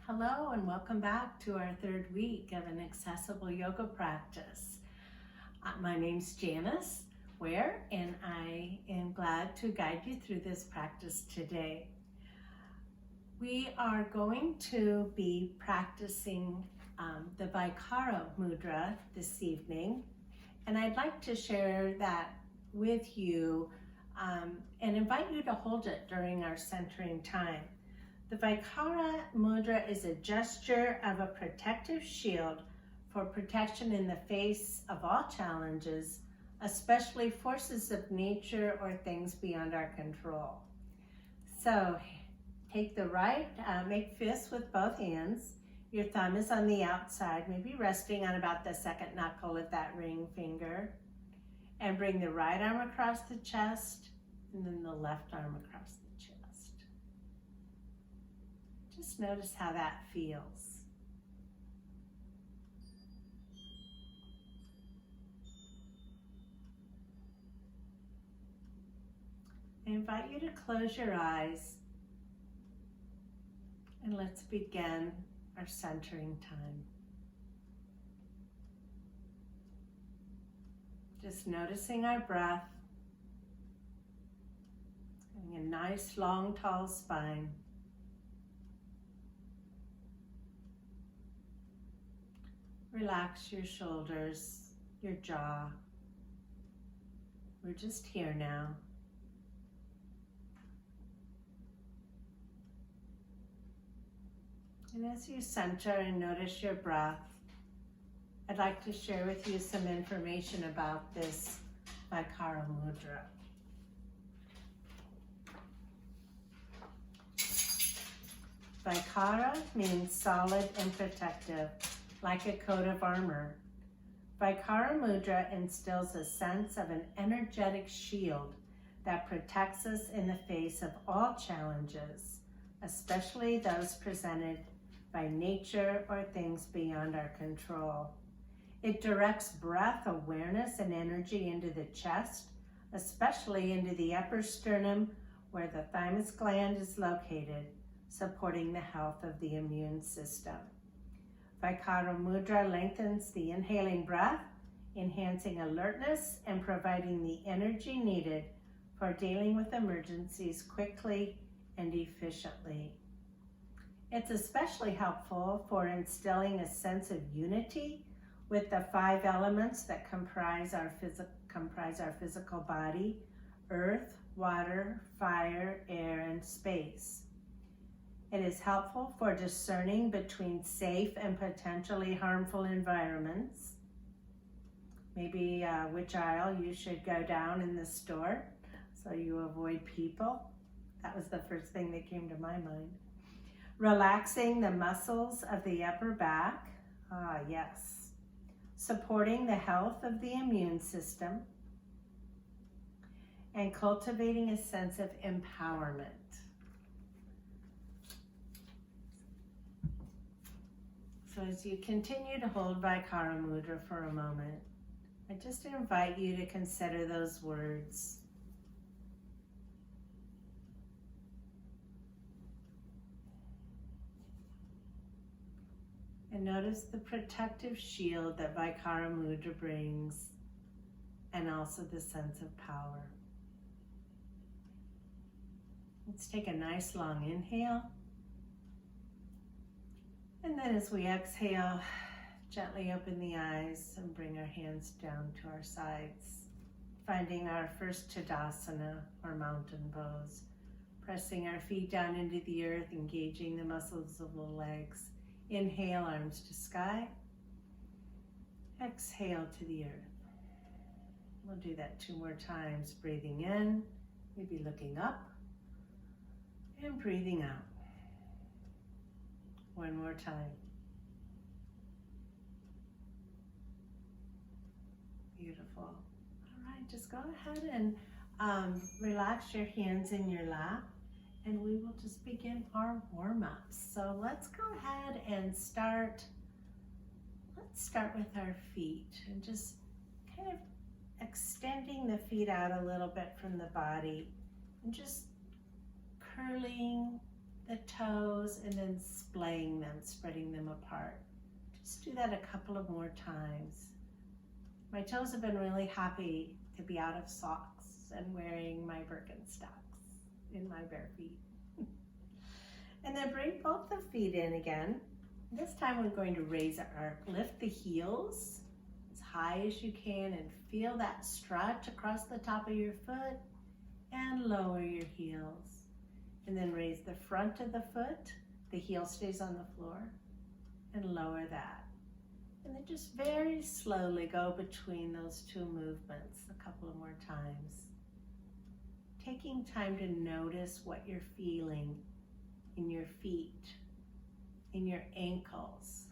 Hello and welcome back to our third week of an accessible yoga practice. My name's Janice Ware and I am glad to guide you through this practice today. We are going to be practicing the Vaikara mudra this evening, and I'd like to share that with you and invite you to hold it during our centering time. The Vaikara mudra is a gesture of a protective shield for protection in the face of all challenges, especially forces of nature or things beyond our control. So take the right, make fists with both hands. Your thumb is on the outside, maybe resting on about the second knuckle of that ring finger. And bring the right arm across the chest and then the left arm across the chest. Just notice how that feels. I invite you to close your eyes and let's begin our centering time. Just noticing our breath, having a nice, long, tall spine. Relax your shoulders, your jaw. We're just here now. And as you center and notice your breath, I'd like to share with you some information about this Vaikara mudra. Vaikara means solid and protective, like a coat of armor. Vaikara mudra instills a sense of an energetic shield that protects us in the face of all challenges, especially those presented by nature or things beyond our control. It directs breath, awareness, and energy into the chest, especially into the upper sternum where the thymus gland is located, supporting the health of the immune system. Vaikara mudra lengthens the inhaling breath, enhancing alertness and providing the energy needed for dealing with emergencies quickly and efficiently. It's especially helpful for instilling a sense of unity with the 5 elements that comprise our physical body: earth, water, fire, air, and space. It is helpful for discerning between safe and potentially harmful environments. Maybe which aisle you should go down in the store so you avoid people. That was the first thing that came to my mind. Relaxing the muscles of the upper back. Yes. Supporting the health of the immune system. And cultivating a sense of empowerment. So as you continue to hold Vaikara mudra for a moment, I just invite you to consider those words. And notice the protective shield that Vaikara mudra brings, and also the sense of power. Let's take a nice long inhale. And then as we exhale, gently open the eyes and bring our hands down to our sides, finding our first Tadasana or mountain pose, pressing our feet down into the earth, engaging the muscles of the legs. Inhale, arms to sky. Exhale to the earth. We'll do that 2 more times, breathing in, maybe looking up, and breathing out. 1 more time. Beautiful. All right, just go ahead and relax your hands in your lap, and we will just begin our warm-ups. So let's go ahead and start. Let's start with our feet and just kind of extending the feet out a little bit from the body and just curling the toes and then splaying them, spreading them apart. Just do that a couple of more times. My toes have been really happy to be out of socks and wearing my Birkenstocks in my bare feet. And then bring both the feet in again. This time we're going to raise our, lift the heels as high as you can and feel that stretch across the top of your foot and lower your heels. And then raise the front of the foot, the heel stays on the floor, and lower that. And then just very slowly go between those two movements a couple of more times. Taking time to notice what you're feeling in your feet, in your ankles.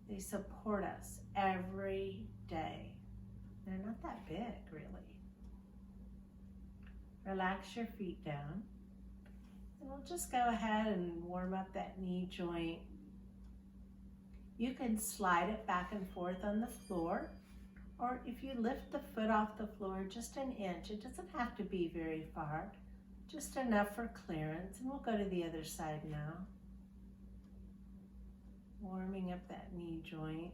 They support us every day. They're not that big, really. Relax your feet down. And we'll just go ahead and warm up that knee joint. You can slide it back and forth on the floor, or if you lift the foot off the floor just an inch, it doesn't have to be very far, just enough for clearance. And we'll go to the other side now. Warming up that knee joint.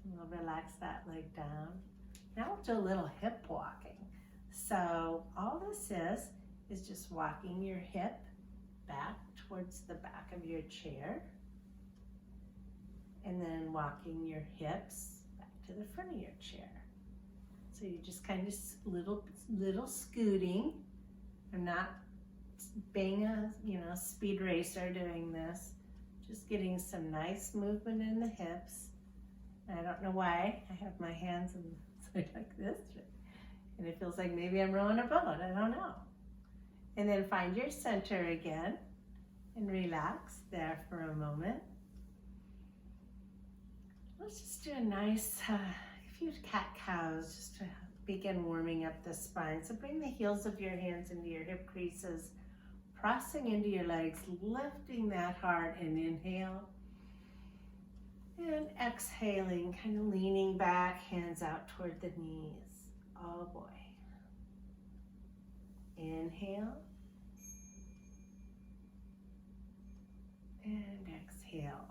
And we'll relax that leg down. Now we'll do a little hip walking. So all this is just walking your hip back towards the back of your chair, and then walking your hips back to the front of your chair. So you just kind of little scooting. I'm not being a speed racer doing this. Just getting some nice movement in the hips. I don't know why I have my hands like this, and it feels like maybe I'm rowing a boat. I don't know. And then find your center again and relax there for a moment. Let's just do a nice few cat-cows just to begin warming up the spine. So bring the heels of your hands into your hip creases, pressing into your legs, lifting that heart, and inhale. And exhaling, kind of leaning back, hands out toward the knees. Oh boy. Inhale. And exhale.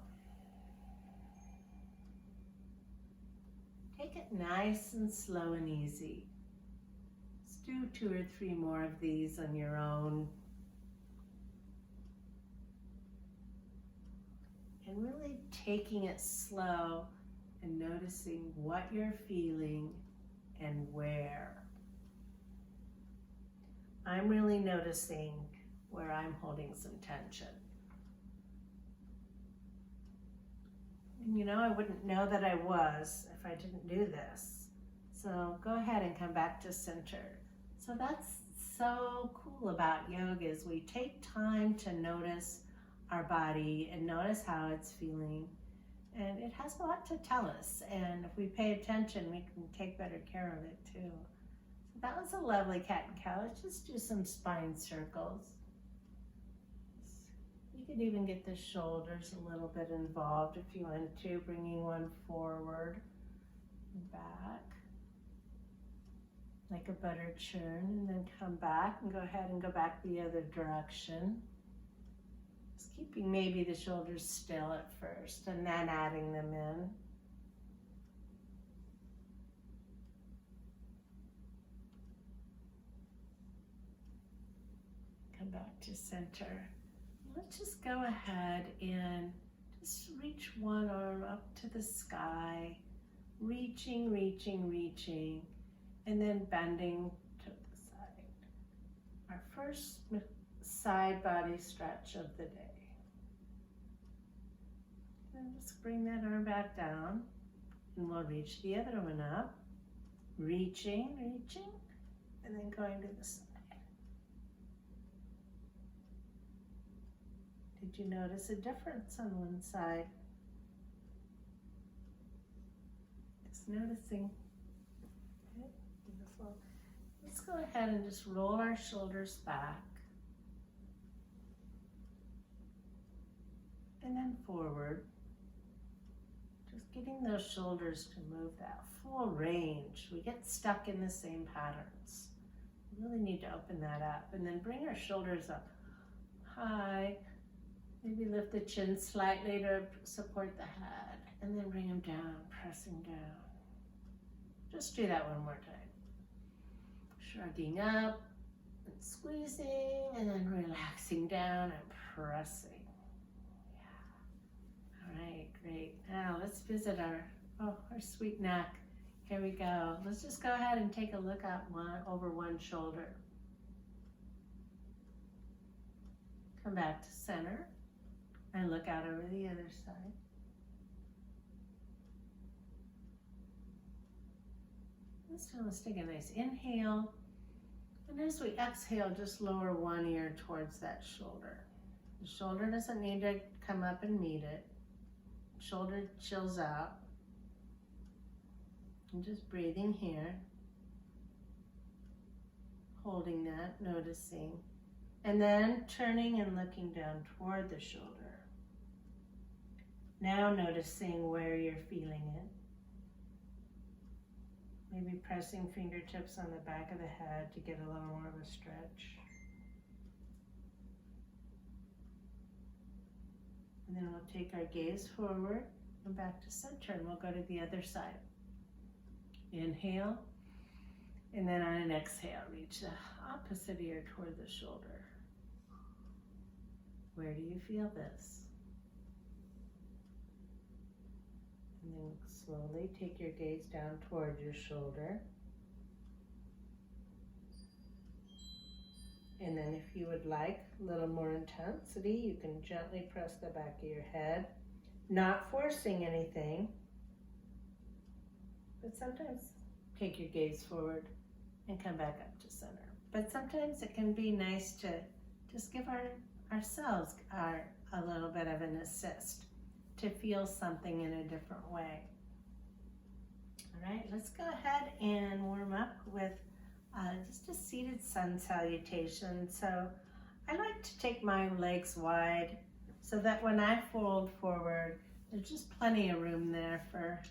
Take it nice and slow and easy. Let's do 2 or 3 more of these on your own. And really taking it slow and noticing what you're feeling and where. I'm really noticing where I'm holding some tension. And I wouldn't know that I was if I didn't do this. So go ahead and come back to center. So that's so cool about yoga is we take time to notice our body and notice how it's feeling. And it has a lot to tell us. And if we pay attention, we can take better care of it too. So that was a lovely cat and cow. Let's just do some spine circles. You could even get the shoulders a little bit involved if you want to, bringing one forward and back. Like a butter churn, and then come back and go ahead and go back the other direction. Just keeping maybe the shoulders still at first and then adding them in. Come back to center. Let's just go ahead and just reach one arm up to the sky, reaching, reaching, reaching, and then bending to the side. Our first side body stretch of the day. And just bring that arm back down, and we'll reach the other one up, reaching, reaching, and then going to the side. Did you notice a difference on one side? Just noticing. Okay, beautiful. Let's go ahead and just roll our shoulders back. And then forward. Just getting those shoulders to move that full range. We get stuck in the same patterns. We really need to open that up. And then bring our shoulders up high. Maybe lift the chin slightly to support the head. And then bring them down, pressing down. Just do that one more time. Shrugging up and squeezing, and then relaxing down and pressing. Yeah. All right, great. Now let's visit our sweet neck. Here we go. Let's just go ahead and take a look at over one shoulder. Come back to center and look out over the other side. Let's take a nice inhale. And as we exhale, just lower one ear towards that shoulder. The shoulder doesn't need to come up and meet it. Shoulder chills out. And just breathing here. Holding that, noticing. And then turning and looking down toward the shoulder. Now noticing where you're feeling it. Maybe pressing fingertips on the back of the head to get a little more of a stretch. And then we'll take our gaze forward and back to center, and we'll go to the other side. Inhale, and then on an exhale, reach the opposite ear toward the shoulder. Where do you feel this? And then slowly take your gaze down toward your shoulder. And then if you would like a little more intensity, you can gently press the back of your head, not forcing anything, but sometimes take your gaze forward and come back up to center. But sometimes it can be nice to just give ourselves a little bit of an assist to feel something in a different way. All right, let's go ahead and warm up with just a seated sun salutation. So I like to take my legs wide so that when I fold forward, there's just plenty of room there for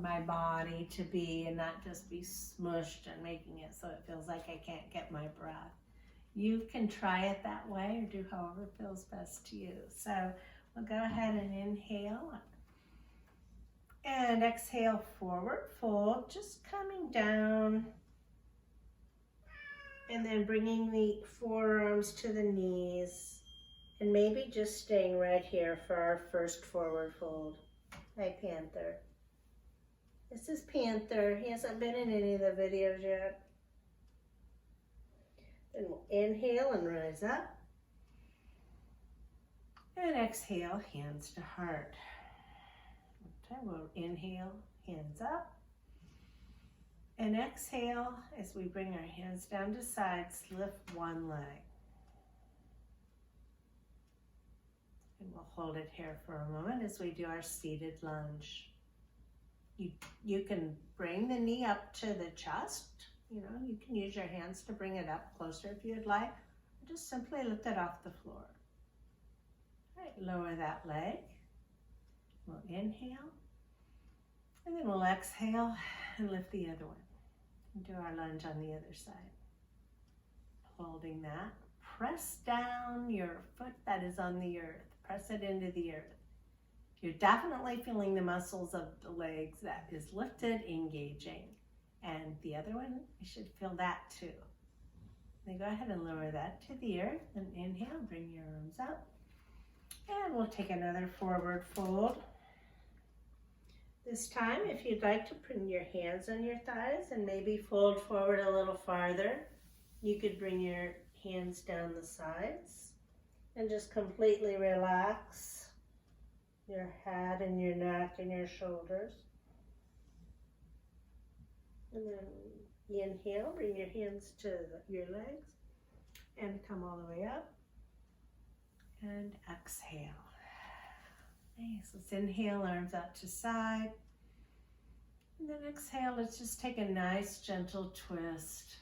my body to be and not just be smushed and making it so it feels like I can't get my breath. You can try it that way or do however feels best to you. So we'll go ahead and inhale and exhale, forward fold, just coming down and then bringing the forearms to the knees and maybe just staying right here for our first forward fold. Hi, Panther. This is Panther. He hasn't been in any of the videos yet. Then we'll inhale and rise up. And exhale, hands to heart. Okay, we'll inhale, hands up. And exhale, as we bring our hands down to sides, lift one leg. And we'll hold it here for a moment as we do our seated lunge. You can bring the knee up to the chest. You know, you can use your hands to bring it up closer if you'd like. Or just simply lift it off the floor. All right, lower that leg. We'll inhale. And then we'll exhale and lift the other one. And do our lunge on the other side. Holding that. Press down your foot that is on the earth. Press it into the earth. You're definitely feeling the muscles of the legs that is lifted, engaging. And the other one, you should feel that too. Then go ahead and lower that to the earth and inhale, bring your arms up. And we'll take another forward fold. This time, if you'd like to bring your hands on your thighs and maybe fold forward a little farther, you could bring your hands down the sides and just completely relax your head and your neck and your shoulders. And then inhale, bring your hands to your legs and come all the way up. And exhale. Nice. Let's inhale, arms out to side. And then exhale, let's just take a nice gentle twist.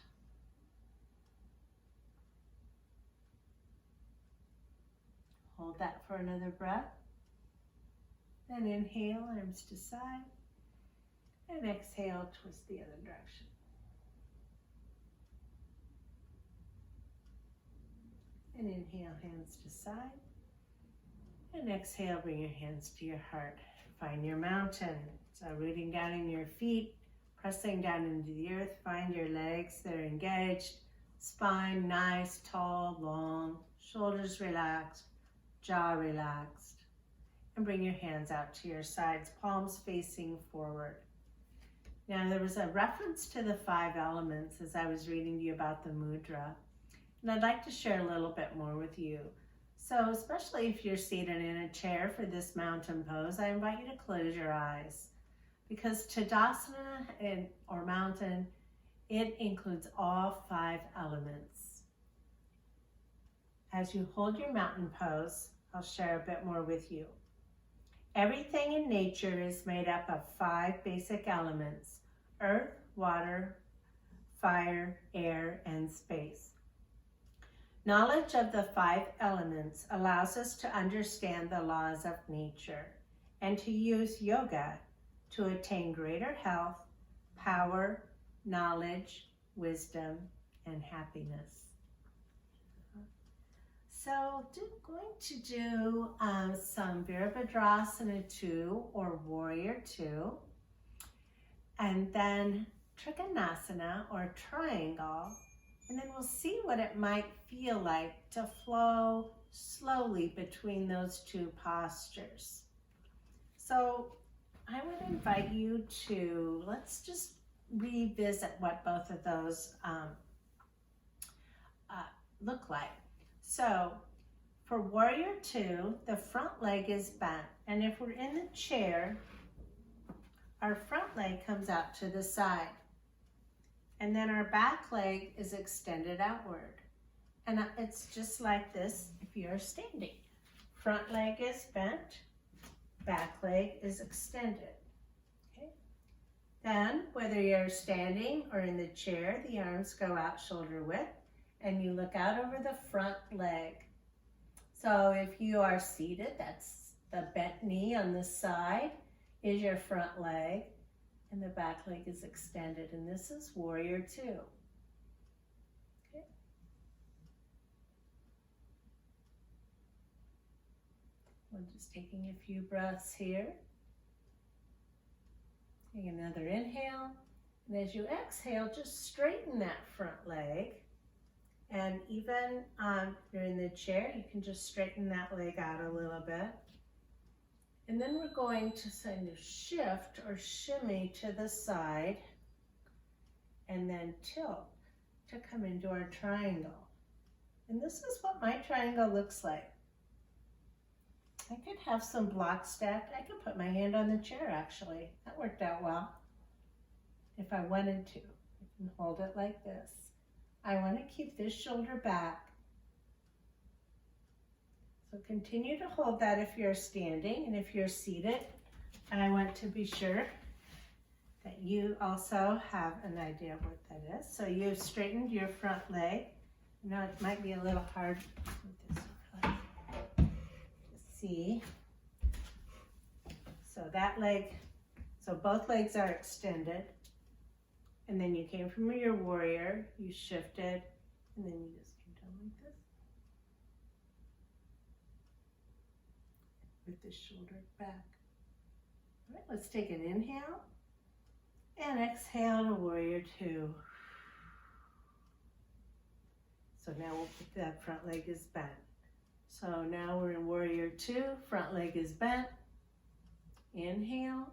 Hold that for another breath. Then inhale, arms to side. And exhale, twist the other direction. And inhale, hands to side. And exhale, bring your hands to your heart. Find your mountain. So rooting down in your feet, pressing down into the earth. Find your legs that are engaged. Spine nice, tall, long. Shoulders relaxed, jaw relaxed. And bring your hands out to your sides, palms facing forward. Now there was a reference to the 5 elements as I was reading to you about the mudra. And I'd like to share a little bit more with you. So especially if you're seated in a chair for this mountain pose, I invite you to close your eyes. Because Tadasana or mountain, it includes all 5 elements. As you hold your mountain pose, I'll share a bit more with you. Everything in nature is made up of 5 basic elements: earth, water, fire, air, and space. Knowledge of the 5 elements allows us to understand the laws of nature and to use yoga to attain greater health, power, knowledge, wisdom, and happiness. So going to do some Virabhadrasana 2 or Warrior 2, and then Trikonasana or Triangle, and then we'll see what it might feel like to flow slowly between those 2 postures. So I would invite you to, let's just revisit what both of those look like. So for Warrior 2, the front leg is bent, and if we're in the chair, our front leg comes out to the side, and then our back leg is extended outward. And it's just like this if you're standing. Front leg is bent, back leg is extended. Okay. Then, whether you're standing or in the chair, the arms go out shoulder width, and you look out over the front leg. So if you are seated, that's the bent knee on the side is your front leg, and the back leg is extended, and this is Warrior 2. Okay. We're just taking a few breaths here. Take another inhale, and as you exhale, just straighten that front leg. And even if you're in the chair, you can just straighten that leg out a little bit. And then we're going to kind of shift or shimmy to the side and then tilt to come into our triangle. And this is what my triangle looks like. I could have some blocks stacked. I could put my hand on the chair actually. That worked out well. If I wanted to, I can hold it like this. I want to keep this shoulder back. So continue to hold that if you're standing, and if you're seated, I want to be sure that you also have an idea of what that is. So you've straightened your front leg. Now it might be a little hard with this to see. So that leg, so both legs are extended. And then you came from your warrior, you shifted, and then you just came down like this. With the shoulder back. All right, let's take an inhale. And exhale to Warrior 2. So now we'll put that front leg is bent. So now we're in Warrior 2, front leg is bent. Inhale.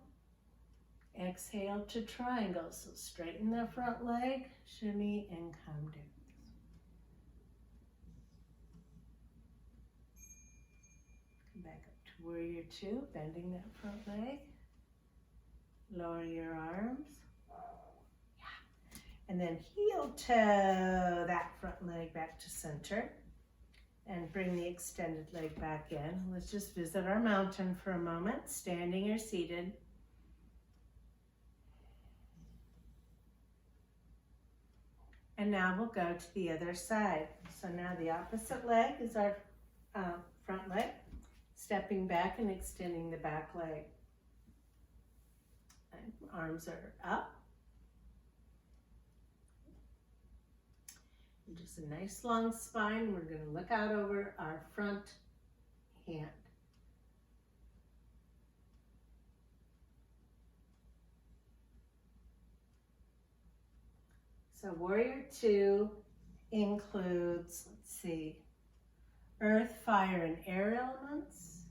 Exhale to triangle. So straighten the front leg, shimmy, and come down. Come back up to Warrior 2, bending that front leg. Lower your arms. Yeah. And then heel toe that front leg back to center. And bring the extended leg back in. Let's just visit our mountain for a moment, standing or seated. And now we'll go to the other side. So now the opposite leg is our front leg, stepping back and extending the back leg. And arms are up. Just a nice long spine. We're going to look out over our front hand. So warrior two includes, let's see, earth, fire, and air elements.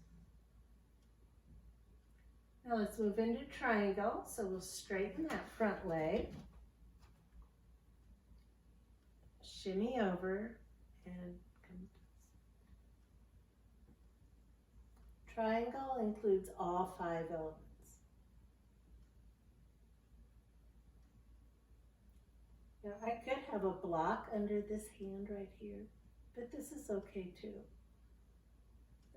Now let's move into triangle. So we'll straighten that front leg. Shimmy over and come. Triangle includes all 5 elements. Now I could have a block under this hand right here, but this is okay too.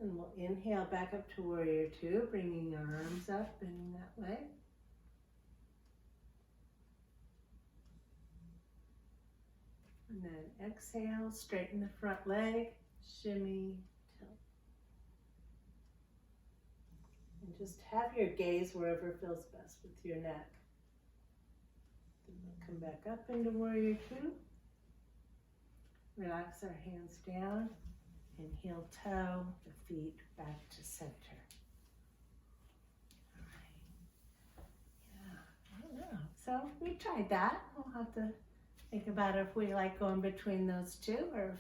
And we'll inhale back up to warrior two, bringing our arms up, bending that way. And then exhale, straighten the front leg, shimmy, tilt. And just have your gaze wherever feels best with your neck. Then we'll come back up into warrior two. Relax our hands down and heel toe the feet back to center. All right. Yeah, I don't know. So we tried that. We'll have to think about if we like going between those two, or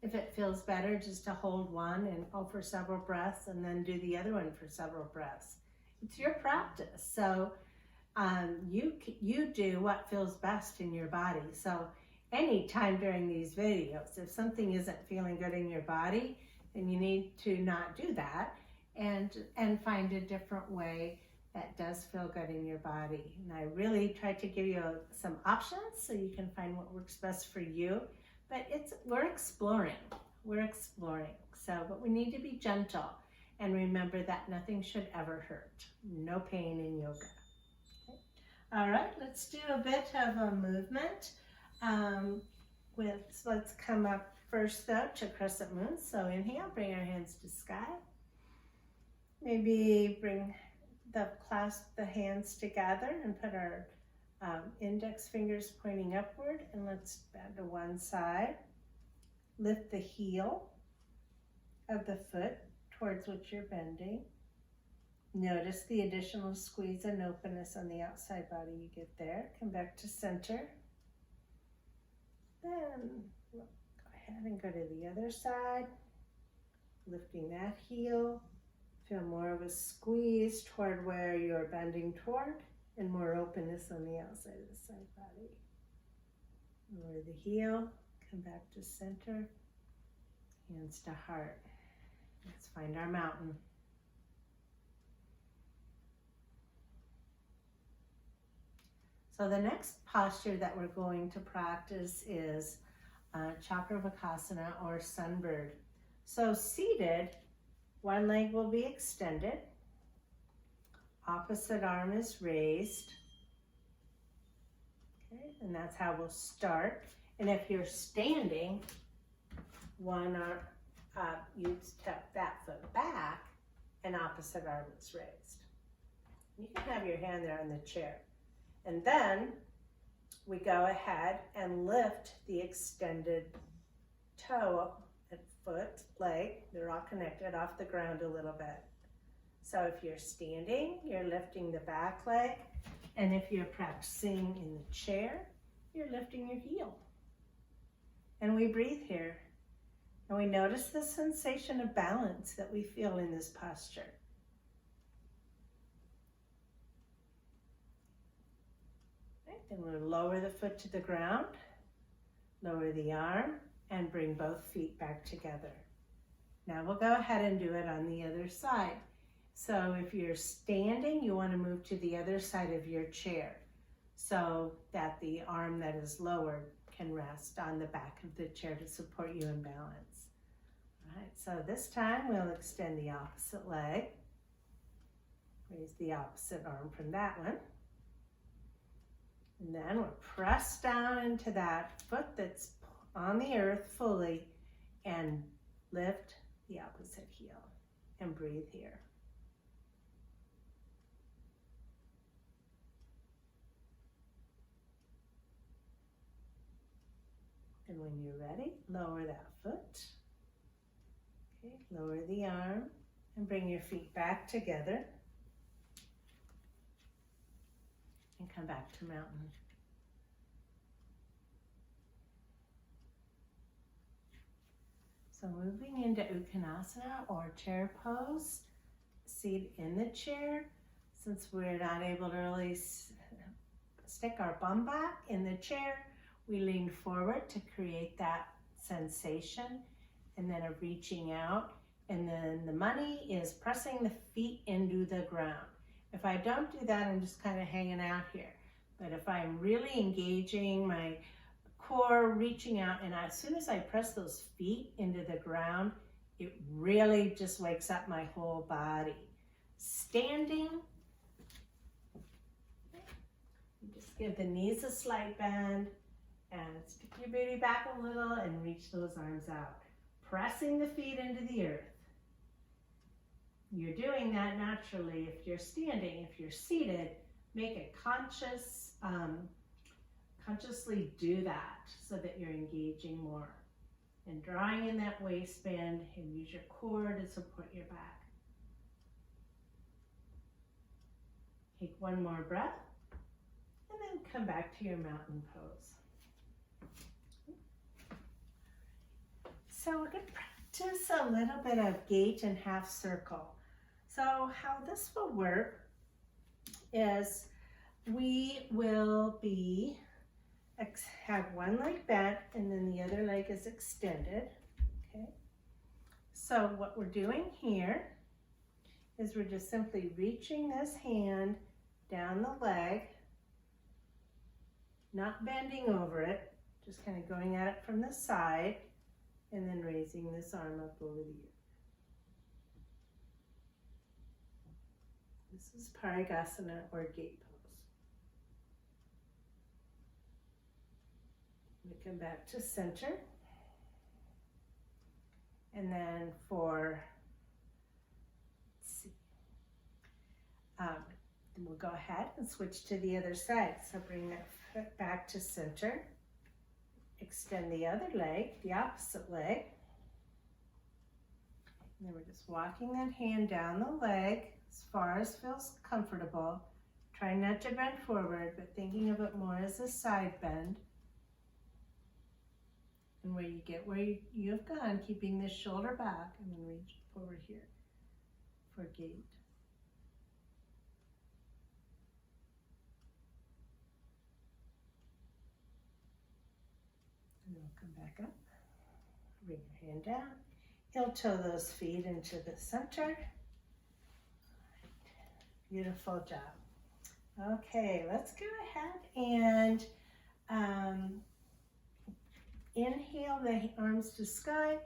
if it feels better just to hold one and go for several breaths and then do the other one for several breaths. It's your practice. So you do what feels best in your body. So anytime during these videos, if something isn't feeling good in your body, then you need to not do that and find a different way that does feel good in your body. And I really try to give you some options so you can find what works best for you. But we're exploring. But we need to be gentle and remember that nothing should ever hurt. No pain in yoga. Okay. All right, let's do a bit of a movement. Let's come up first though to crescent moon. So inhale, bring our hands to sky. Maybe clasp the hands together and put our index fingers pointing upward, and let's bend to one side. Lift the heel of the foot towards which you're bending. Notice the additional squeeze and openness on the outside body you get there. Come back to center. Then go ahead and go to the other side, lifting that heel. Feel more of a squeeze toward where you're bending toward and more openness on the outside of the side body. Lower the heel, come back to center, hands to heart. Let's find our mountain. So the next posture that we're going to practice is Chakravakasana or sunbird. So seated, one leg will be extended, opposite arm is raised, okay, and that's how we'll start. And if you're standing, one arm up, you step that foot back, and opposite arm is raised. You can have your hand there on the chair. And then we go ahead and lift the extended toe, foot, leg, they're all connected off the ground a little bit. So if you're standing, you're lifting the back leg, and if you're practicing in the chair, you're lifting your heel. And we breathe here, and we notice the sensation of balance that we feel in this posture. Right, then we'll lower the foot to the ground, lower the arm, and bring both feet back together. Now we'll go ahead and do it on the other side. So if you're standing, you want to move to the other side of your chair so that the arm that is lowered can rest on the back of the chair to support you in balance. All right, so this time we'll extend the opposite leg, raise the opposite arm from that one, and then we'll press down into that foot that's on the earth fully and lift the opposite heel and breathe here. And when you're ready, lower that foot. Okay, lower the arm and bring your feet back together. And come back to mountain. So moving into Uttanasana or chair pose, seat in the chair. Since we're not able to really stick our bum back in the chair, we lean forward to create that sensation and then a reaching out. And then the money is pressing the feet into the ground. If I don't do that, I'm just kind of hanging out here. But if I'm really engaging my core, reaching out, and as soon as I press those feet into the ground, it really just wakes up my whole body. Standing, just give the knees a slight bend and stick your booty back a little and reach those arms out. Pressing the feet into the earth. You're doing that naturally if you're standing. If you're seated, make a consciously do that so that you're engaging more. And drawing in that waistband and use your core to support your back. Take one more breath and then come back to your mountain pose. So we're going to practice a little bit of gate and half circle. So how this will work is we will have one leg bent and then the other leg is extended. Okay. So what we're doing here is we're just simply reaching this hand down the leg, not bending over it, just kind of going at it from the side and then raising this arm up over the ear. This is Parigasana or gate pose. We come back to center. And then we'll go ahead and switch to the other side. So bring that foot back to center. Extend the other leg, the opposite leg. And then we're just walking that hand down the leg as far as feels comfortable. Try not to bend forward, but thinking of it more as a side bend. And where you get where you've gone, keeping this shoulder back, and then reach forward here for gate. And then we'll come back up, bring your hand down. Heel toe those feet into the center. Beautiful job. Okay, let's go ahead and inhale the arms to sky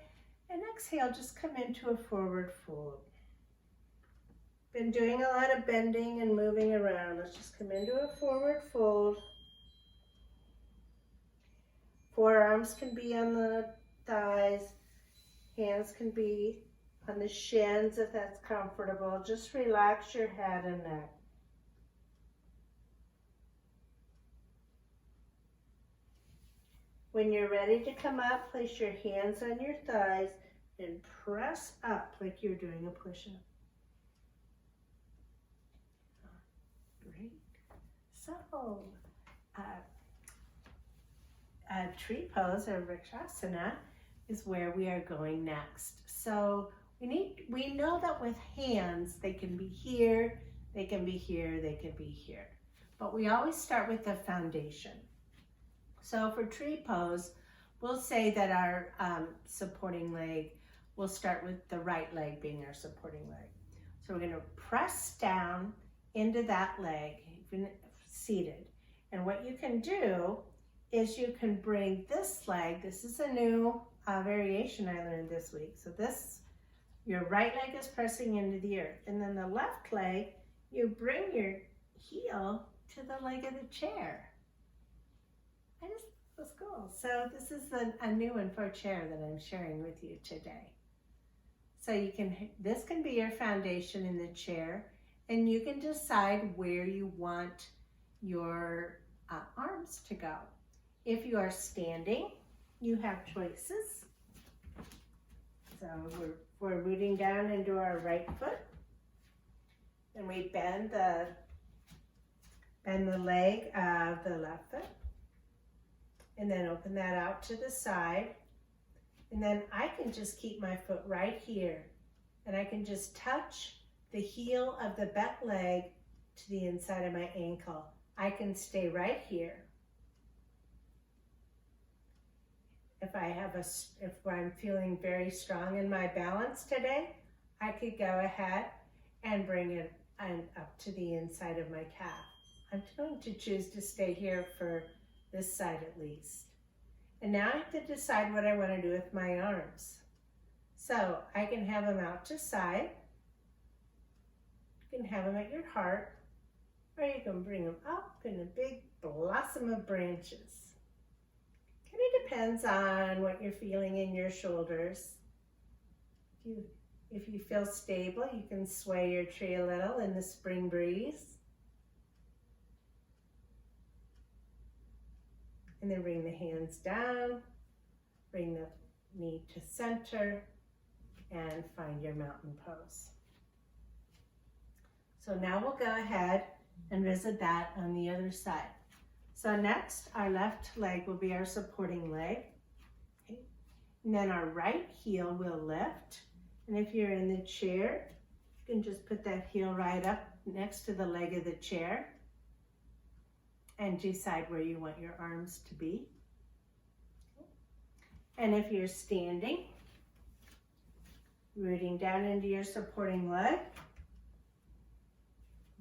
and exhale, just come into a forward fold. Been doing a lot of bending and moving around. Let's just come into a forward fold. Forearms can be on the thighs. Hands can be on the shins if that's comfortable. Just relax your head and neck. When you're ready to come up, place your hands on your thighs and press up like you're doing a push-up. Great. So, tree pose or Vrikshasana is where we are going next. So we know that with hands, they can be here, they can be here, they can be here. But we always start with the foundation. So for tree pose, we'll say that our supporting leg, we'll start with the right leg being our supporting leg. So we're going to press down into that leg, seated. And what you can do is you can bring this leg, this is a new variation I learned this week. So your right leg is pressing into the earth. And then the left leg, you bring your heel to the leg of the chair. That's cool. So this is a new one for chair that I'm sharing with you today. So this can be your foundation in the chair, and you can decide where you want your arms to go. If you are standing, you have choices. So we're rooting down into our right foot. And we bend the leg of the left foot. And then open that out to the side. And then I can just keep my foot right here. And I can just touch the heel of the bent leg to the inside of my ankle. I can stay right here. If I'm feeling very strong in my balance today, I could go ahead and bring it up to the inside of my calf. I'm going to choose to stay here for this side at least. And now I have to decide what I want to do with my arms. So I can have them out to side. You can have them at your heart, or you can bring them up in a big blossom of branches. Kind of depends on what you're feeling in your shoulders. If you feel stable, you can sway your tree a little in the spring breeze. And then bring the hands down, bring the knee to center, and find your mountain pose. So now we'll go ahead and visit that on the other side. So next, our left leg will be our supporting leg. Okay. And then our right heel will lift. And if you're in the chair, you can just put that heel right up next to the leg of the chair and decide where you want your arms to be. And if you're standing, rooting down into your supporting leg,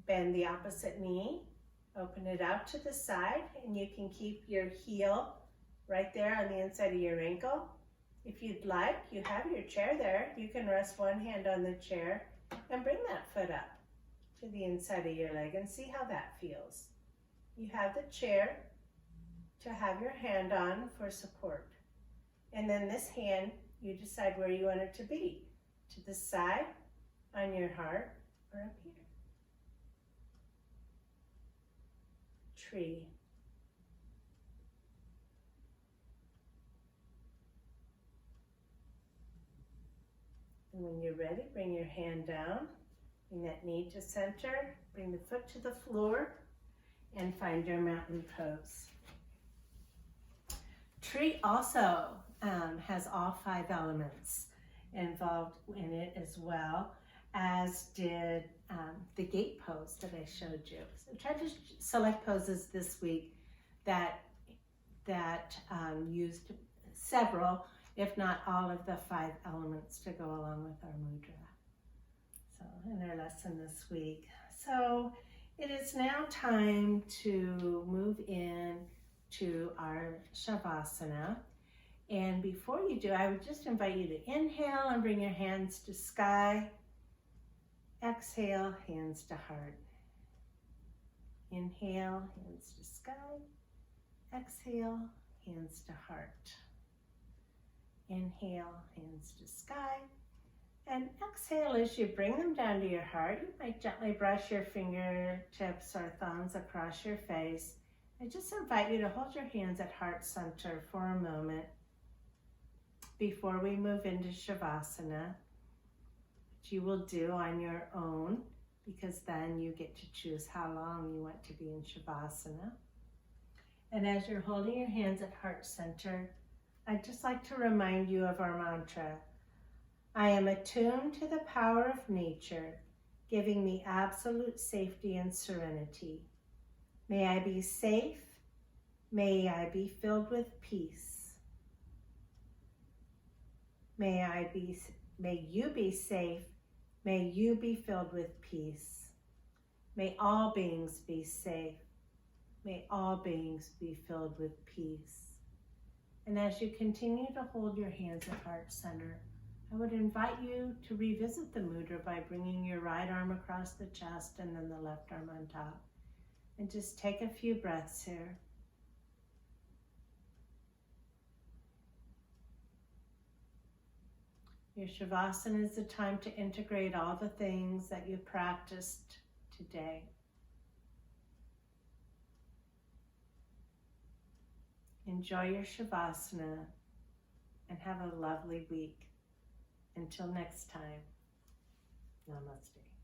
bend the opposite knee, open it out to the side, and you can keep your heel right there on the inside of your ankle. If you'd like, you have your chair there. You can rest one hand on the chair and bring that foot up to the inside of your leg and see how that feels. You have the chair to have your hand on for support. And then this hand, you decide where you want it to be, to the side, on your heart, or up here. Tree. And when you're ready, bring your hand down, bring that knee to center, bring the foot to the floor, and find your mountain pose. Tree also has all 5 elements involved in it, as well as did the gate pose that I showed you. So try to select poses this week that used several, if not all, of the 5 elements to go along with our mudra. So in our lesson this week. So it is now time to move in to our Savasana. And before you do, I would just invite you to inhale and bring your hands to sky. Exhale, hands to heart. Inhale, hands to sky. Exhale, hands to heart. Inhale, hands to sky. And exhale as you bring them down to your heart. You might gently brush your fingertips or thumbs across your face. I just invite you to hold your hands at heart center for a moment before we move into Savasana, which you will do on your own, because then you get to choose how long you want to be in Savasana. And as you're holding your hands at heart center, I'd just like to remind you of our mantra. I am attuned to the power of nature, giving me absolute safety and serenity. May I be safe. May I be filled with peace. May you be safe. May you be filled with peace. May all beings be safe. May all beings be filled with peace. And as you continue to hold your hands at heart center, I would invite you to revisit the mudra by bringing your right arm across the chest and then the left arm on top. And just take a few breaths here. Your Savasana is the time to integrate all the things that you practiced today. Enjoy your Savasana and have a lovely week. Until next time, namaste.